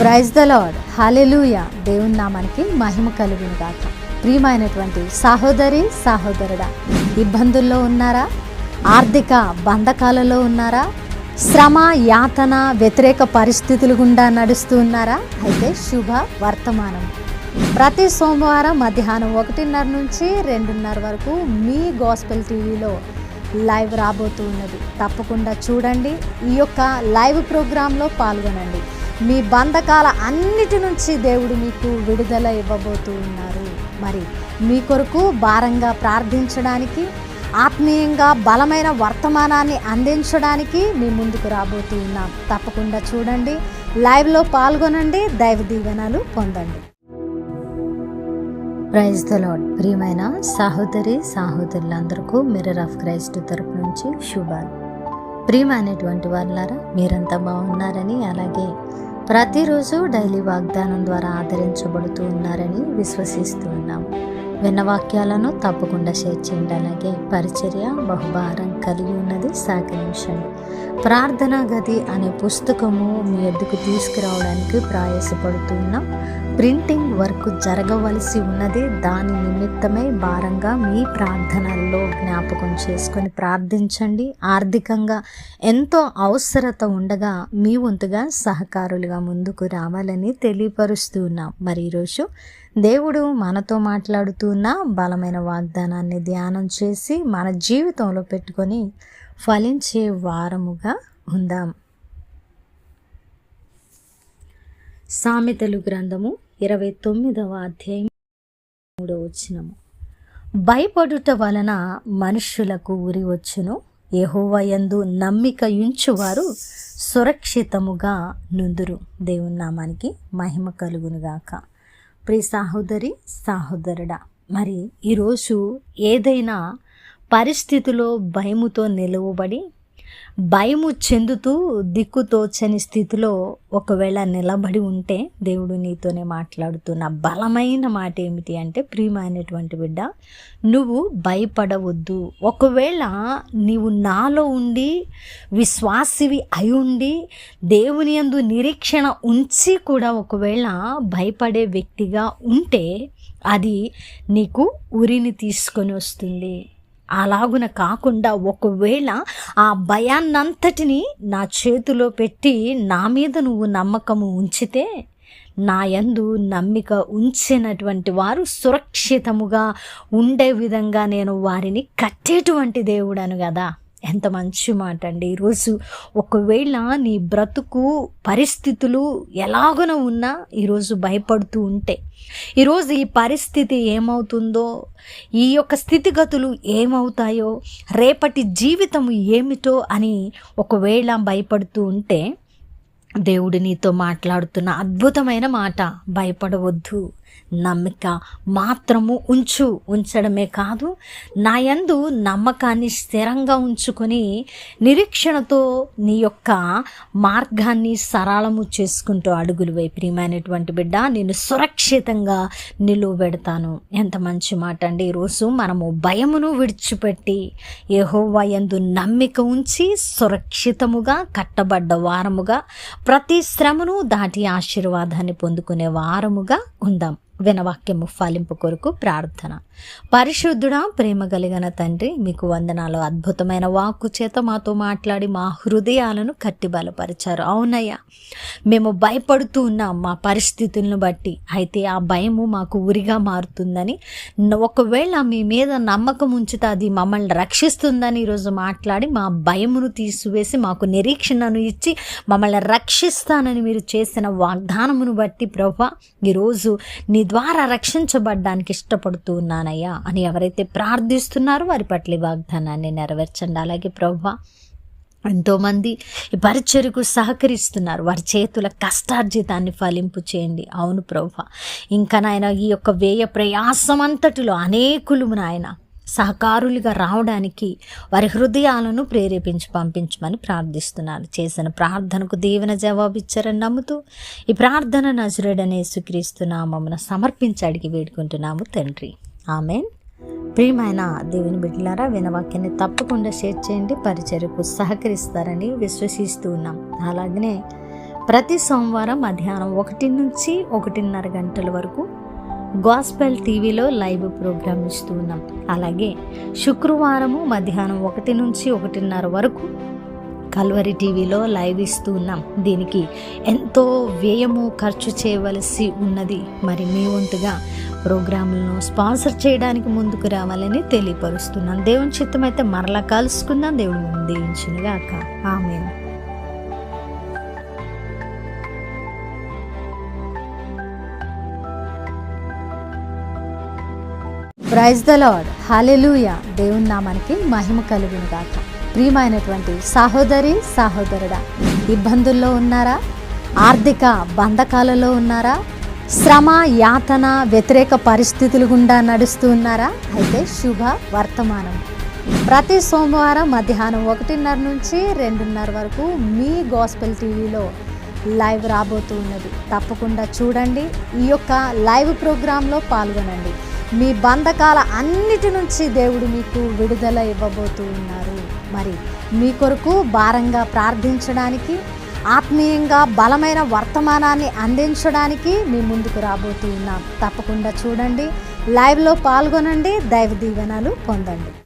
Praise the lord, hallelujah. దేవుని నామానికి మహిమ కలుగును గాక. ప్రియమైనటువంటి సహోదరి సహోదరుడా, ఇబ్బందుల్లో ఉన్నారా? ఆర్థిక బంధకాలలో ఉన్నారా? శ్రమ, యాతన, వ్యతిరేక పరిస్థితులు గుండా నడుస్తూ ఉన్నారా? అయితే శుభ వర్తమానం. ప్రతి సోమవారం మధ్యాహ్నం 1:30 నుంచి 2:30 వరకు మీ గాస్పెల్ టీవీలో లైవ్ రాబోతూ ఉన్నది. తప్పకుండా చూడండి. ఈ యొక్క లైవ్ ప్రోగ్రాంలో పాల్గొనండి. మీ బంధకాల అన్నిటి నుంచి దేవుడు మీకు విడుదల ఇవ్వబోతూ ఉన్నారు. మరి మీ కొరకు భారంగా ప్రార్థించడానికి, ఆత్మీయంగా బలమైన వర్తమానాన్ని అందించడానికి మీ ముందుకు రాబోతూ ఉన్నాం. తప్పకుండా చూడండి, లైవ్లో పాల్గొనండి, దైవ దీవెనలు పొందండి. Praise the Lord. ప్రియమైన సహోదరి సహోదరులందరికీ మిర్రర్ ఆఫ్ క్రైస్ట్ తరపు నుంచి శుభాలు. ప్రియమైనటువంటి వాళ్ళారా, మీరంతా బాగున్నారని, అలాగే ప్రతిరోజు డైలీ వాగ్దానం ద్వారా ఆదరించబడుతూ ఉన్నారని విశ్వసిస్తూ ఉన్నాము. విన్న వాక్యాలను తప్పకుండా షేర్ చేయండి. అలాగే పరిచర్య బహుభారం కలిగి ఉన్నది, సహకరించండి. ప్రార్థనా గది అనే పుస్తకము మీ ఎద్దుకు తీసుకురావడానికి ప్రయాసపడుతూ ఉన్నాం. ప్రింటింగ్ వర్క్ జరగవలసి ఉన్నది. దాని నిమిత్తమై భారంగా మీ ప్రార్థనల్లో జ్ఞాపకం చేసుకొని ప్రార్థించండి. ఆర్థికంగా ఎంతో అవసరత ఉండగా మీ వంతుగా సహకారులుగా ముందుకు రావాలని తెలియపరుస్తూ ఉన్నాం. మరి ఈరోజు దేవుడు మనతో మాట్లాడుతున్న బలమైన వాగ్దానాన్ని ధ్యానం చేసి మన జీవితంలో పెట్టుకొని ఫలించే వారముగా ఉందాం. సామెతలు గ్రంథము 29వ అధ్యాయం 3వ వచనము. భయపడుట వలన మనుష్యులకు ఉరి వచ్చును, యెహోవా యందు నమ్మిక ఉంచువారు సురక్షితముగా నుందురు. దేవుని నామానికి మహిమ కలుగునుగాక. ప్రియ సహోదరి సహోదరుడా, మరి ఈరోజు ఏదైనా పరిస్థితిలో భయముతో నిలువబడి భయము చెందుతూ దిక్కుతోచని స్థితిలో ఒకవేళ నిలబడి ఉంటే దేవుడు నీతోనే మాట్లాడుతున్న బలమైన మాట ఏమిటి అంటే, ప్రియమైనటువంటి బిడ్డ, నువ్వు భయపడవద్దు. ఒకవేళ నీవు నాలో ఉండి విశ్వాసివి అయి ఉండి దేవుని యందు నిరీక్షణ ఉంచి కూడా ఒకవేళ భయపడే వ్యక్తిగా ఉంటే అది నీకు ఉరిని తీసుకొని వస్తుంది. అలాగున కాకుండా ఒకవేళ ఆ భయాన్నంతటిని నా చేతిలో పెట్టి నా మీద నువ్వు నమ్మకము ఉంచితే, నా యందు నమ్మిక ఉంచినటువంటి వారు సురక్షితముగా ఉండే విధంగా నేను వారిని కట్టేటువంటి దేవుడను కదా. ఎంత మంచి మాట అండి. ఈరోజు ఒకవేళ నీ బ్రతుకు పరిస్థితులు ఎలాగున ఉన్నా ఈరోజు భయపడుతూ ఉంటే, ఈరోజు ఈ పరిస్థితి ఏమవుతుందో, ఈ యొక్క స్థితిగతులు ఏమవుతాయో, రేపటి జీవితం ఏమిటో అని ఒకవేళ భయపడుతూ ఉంటే, దేవుడు నీతో మాట్లాడుతున్న అద్భుతమైన మాట, భయపడవద్దు, నమ్మిక మాత్రము ఉంచడమే కాదు, నా యందు నమ్మకాన్ని స్థిరంగా ఉంచుకొని నిరీక్షణతో నీ యొక్క మార్గాన్ని సరళము చేసుకుంటూ అడుగులు వేయి. ప్రియమైనటువంటి బిడ్డ, నేను సురక్షితంగా నిలువబెడతాను. ఎంత మంచి మాట అండి. ఈరోజు మనము భయమును విడిచిపెట్టి యెహోవా యందు నమ్మిక ఉంచి సురక్షితముగా కట్టబడ్డ వారముగా, ప్రతి శ్రమను దాటి ఆశీర్వాదాన్ని పొందుకునే వారముగా ఉందాం. వినవాక్యము ఫలింపు కొరకు ప్రార్థన. పరిశుద్ధుడా, ప్రేమ కలిగిన తండ్రి, మీకు వందనాలు. అద్భుతమైన వాక్కు చేత మాతో మాట్లాడి మా హృదయాలను కట్టి బలపరిచారు. అవునయ్యా, మేము భయపడుతూ ఉన్నాం మా పరిస్థితులను బట్టి. అయితే ఆ భయము మాకు ఉరిగా మారుతుందని, ఒకవేళ మీ మీద నమ్మకం ఉంచితే అది మమ్మల్ని రక్షిస్తుందని ఈరోజు మాట్లాడి మా భయమును తీసివేసి మాకు నిరీక్షణను ఇచ్చి మమ్మల్ని రక్షిస్తానని మీరు చేసిన వాగ్దానమును బట్టి ప్రభువా, ఈరోజు నీ ద్వారా రక్షించబడ్డానికి ఇష్టపడుతూ ఉన్నానయ్యా అని ఎవరైతే ప్రార్థిస్తున్నారో వారి పట్ల వాగ్దానాన్ని నెరవేర్చండి. అలాగే ప్రభువా, ఎంతోమంది ఈ పరిచర్యకు సహకరిస్తున్నారు, వారి చేతుల కష్టార్జితాన్ని ఫలింపు చేయండి. అవును ప్రభువా, ఇంకా నాయన ఈ యొక్క వ్యయ ప్రయాసం అంతటిలో అనేకులు నాయన సహకారులుగా రావడానికి వారి హృదయాలను ప్రేరేపించి పంపించమని ప్రార్థిస్తున్నాను. చేసిన ప్రార్థనకు దీవెన జవాబిచ్చారని నమ్ముతూ ఈ ప్రార్థన నజరేయుడైన యేసుక్రీస్తు నామమున సమర్పించి అడిగి వేడుకుంటున్నాము తండ్రి. ఆమెన్. ప్రియమైన దేవుని బిడ్డలారా, వినవాక్యాన్ని తప్పకుండా షేర్ చేయండి, పరిచర్యకు సహకరిస్తారని విశ్వసిస్తూ ఉన్నాం. అలాగనే ప్రతి సోమవారం మధ్యాహ్నం 1 నుంచి 1:30 గంటల వరకు గాస్పెల్ టీవీలో లైవ్ ప్రోగ్రాం ఇస్తూ ఉన్నాం. అలాగే శుక్రవారము మధ్యాహ్నం 1 నుంచి 1:30 వరకు కల్వరి టీవీలో లైవ్ ఇస్తూ ఉన్నాం. దీనికి ఎంతో వ్యయము ఖర్చు చేయవలసి ఉన్నది. మరి మీ వంతుగా ప్రోగ్రాంలను స్పాన్సర్ చేయడానికి ముందుకు రావాలని తెలియపరుస్తున్నాను. దేవుని చిత్తం అయితే మరలా కలుసుకుందాం. దేవుని మిమ్మల్ని దీవించునుగాక. Amen. Praise the lord. Hallelujah. దేవుని నామానికి మహిమ కలుగును గాక. ప్రియమైనటువంటి సహోదరి సహోదరుడా, ఇబ్బందుల్లో ఉన్నారా? ఆర్థిక బంధకాలలో ఉన్నారా? శ్రమ, యాతన, వ్యతిరేక పరిస్థితులు గుండా నడుస్తూ ఉన్నారా? అయితే శుభ వర్తమానం. ప్రతి సోమవారం మధ్యాహ్నం 1:30 నుంచి 2:30 వరకు మీ గాస్పెల్ టీవీలో లైవ్ రాబోతూ ఉన్నది. తప్పకుండా చూడండి. ఈ యొక్క లైవ్ ప్రోగ్రాంలో పాల్గొనండి. మీ బంధకాల అన్నిటి నుంచి దేవుడు మీకు విడుదల ఇవ్వబోతూ ఉన్నారు. మరి మీ కొరకు భారంగా ప్రార్థించడానికి, ఆత్మీయంగా బలమైన వర్తమానాన్ని అందించడానికి మీ ముందుకు రాబోతూ ఉన్నాం. తప్పకుండా చూడండి, లైవ్లో పాల్గొనండి, దైవ దీవెనలు పొందండి.